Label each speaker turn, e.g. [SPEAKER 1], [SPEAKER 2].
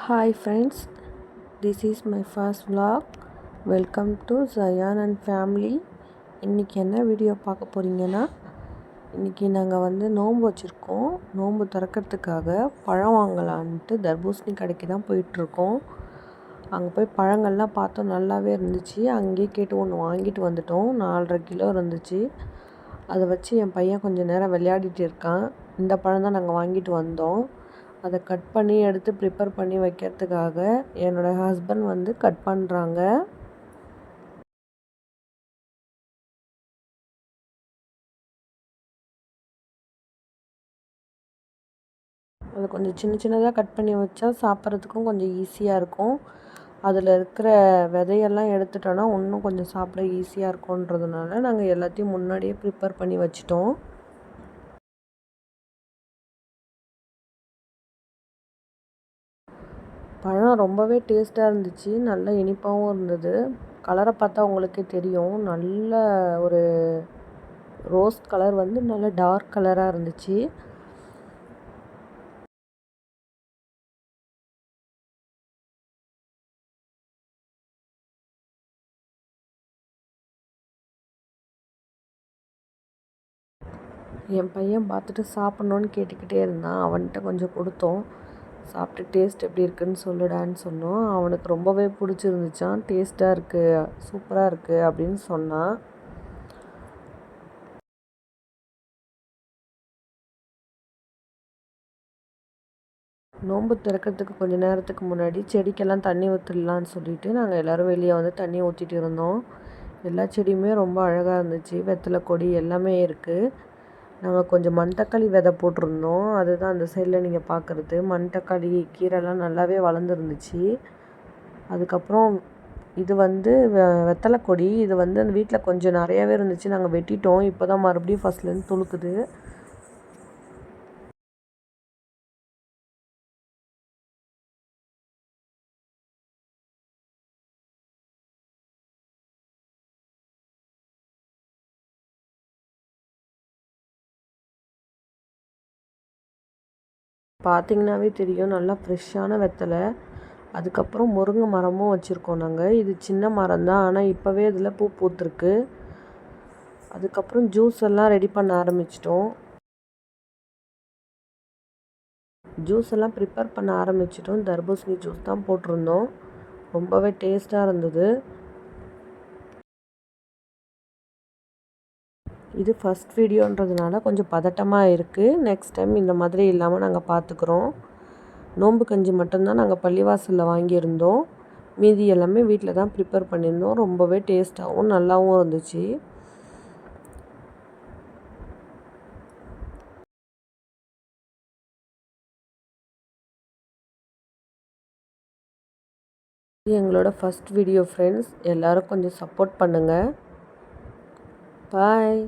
[SPEAKER 1] Hi friends, this is my first vlog. Welcome to Zayan and family. இன்றைக்கி என்ன video பார்க்க போகிறீங்கன்னா, இன்றைக்கி நாங்கள் நோன்பு வச்சுருக்கோம். நோன்பு திறக்கிறதுக்காக பழம் வாங்கலான்ட்டு தர்பூசணி கடைக்கு தான் போயிட்டுருக்கோம். அங்கே போய் பழங்கள்லாம் பார்த்தோம், நல்லாவே இருந்துச்சு. அங்கேயே கேட்டு ஒன்று வாங்கிட்டு வந்துட்டோம். 4.5 கிலோ இருந்துச்சு. அதை வச்சு என் பையன் கொஞ்சம் நேரம் விளையாடிட்டு இருக்கான். இந்த பழம் தான் நாங்கள் வாங்கிட்டு வந்தோம். அதை கட் பண்ணி எடுத்து ப்ரிப்பேர் பண்ணி வைக்கிறதுக்காக என்னோடய ஹஸ்பண்ட் கட் பண்ணுறாங்க. அதை கொஞ்சம் சின்ன சின்னதாக கட் பண்ணி வச்சா சாப்பிட்றதுக்கும் கொஞ்சம் ஈஸியாக இருக்கும். அதில் இருக்கிற விதையெல்லாம் எடுத்துட்டோன்னா இன்னும் கொஞ்சம் சாப்பிட ஈஸியாக இருக்குன்றதுனால நாங்கள் எல்லாத்தையும் முன்னாடியே ப்ரிப்பேர் பண்ணி வச்சிட்டோம். பழம் ரொம்பவே டேஸ்ட்டாக இருந்துச்சு. நல்ல இனிப்பாகவும் இருந்தது. கலரை பார்த்தா உங்களுக்கே தெரியும். நல்ல ஒரு ரோஸ் கலர் நல்ல டார்க் கலராக இருந்துச்சு. என் பையன் பார்த்துட்டு சாப்பிட்ணுன்னு கேட்டுக்கிட்டே இருந்தான். அவன்கிட்ட கொஞ்சம் கொடுத்தோம். சாப்பிட்டு டேஸ்ட் எப்படி இருக்குதுன்னு சொல்லுடான்னு சொன்னோம். அவனுக்கு ரொம்பவே பிடிச்சிருந்துச்சான். டேஸ்ட்டாக இருக்குது, சூப்பராக இருக்குது அப்படின்னு சொன்னான். நோன்பு திறக்கிறதுக்கு கொஞ்சம் நேரத்துக்கு முன்னாடி செடிக்கெல்லாம் தண்ணி ஊற்றிடலான்னு சொல்லிட்டு நாங்கள் எல்லோரும் வெளியே தண்ணி ஊற்றிட்டு இருந்தோம். எல்லா செடியுமே ரொம்ப அழகாக இருந்துச்சு. வெத்தலை கொடி எல்லாமே இருக்குது. நாங்கள் கொஞ்சம் மண்தக்காளி விதை போட்டிருந்தோம். அதுதான் அந்த சைடில் நீங்கள் பார்க்குறது. மண்தக்காளி கீரைலாம் நல்லாவே வளர்ந்துருந்துச்சு. அதுக்கப்புறம் இது வெத்தலை கொடி. இது அந்த வீட்டில் கொஞ்சம் நிறையாவே இருந்துச்சு. நாங்கள் வெட்டிட்டோம். இப்போ தான் மறுபடியும் ஃபஸ்ட்லேருந்து துளுக்குது. பார்த்திங்கனாவே தெரியும், நல்லா ஃப்ரெஷ்ஷான வெத்தலை. அதுக்கப்புறம் முருங்கை மரமும் வச்சுருக்கோம் நாங்கள். இது சின்ன மரம் தான், ஆனால் இப்போவே இதில் பூ பூத்துருக்கு. அதுக்கப்புறம் ஜூஸ் எல்லாம் ரெடி பண்ண ஆரம்பிச்சிட்டோம். ஜூஸ் எல்லாம் ப்ரிப்பேர் பண்ண ஆரம்பிச்சிட்டோம். தர்பூசணி ஜூஸ் தான் போட்டிருந்தோம். ரொம்பவே டேஸ்ட்டாக இருந்தது. இது ஃபஸ்ட் வீடியோன்றதுனால கொஞ்சம் பதட்டமாக இருக்குது. நெக்ஸ்ட் டைம் இந்த மாதிரி இல்லாமல் நாங்கள் பார்த்துக்குறோம். நோன்பு கஞ்சி மட்டும்தான் நாங்கள் பள்ளிவாசலில் வாங்கியிருந்தோம். மீதி எல்லாமே வீட்டில் தான் ப்ரிப்பேர் பண்ணியிருந்தோம். ரொம்பவே டேஸ்ட்டாகவும் நல்லாவும் இருந்துச்சு. எங்களோட ஃபஸ்ட் வீடியோ ஃப்ரெண்ட்ஸ், எல்லோரும் கொஞ்சம் சப்போர்ட் பண்ணுங்கள். பாய்.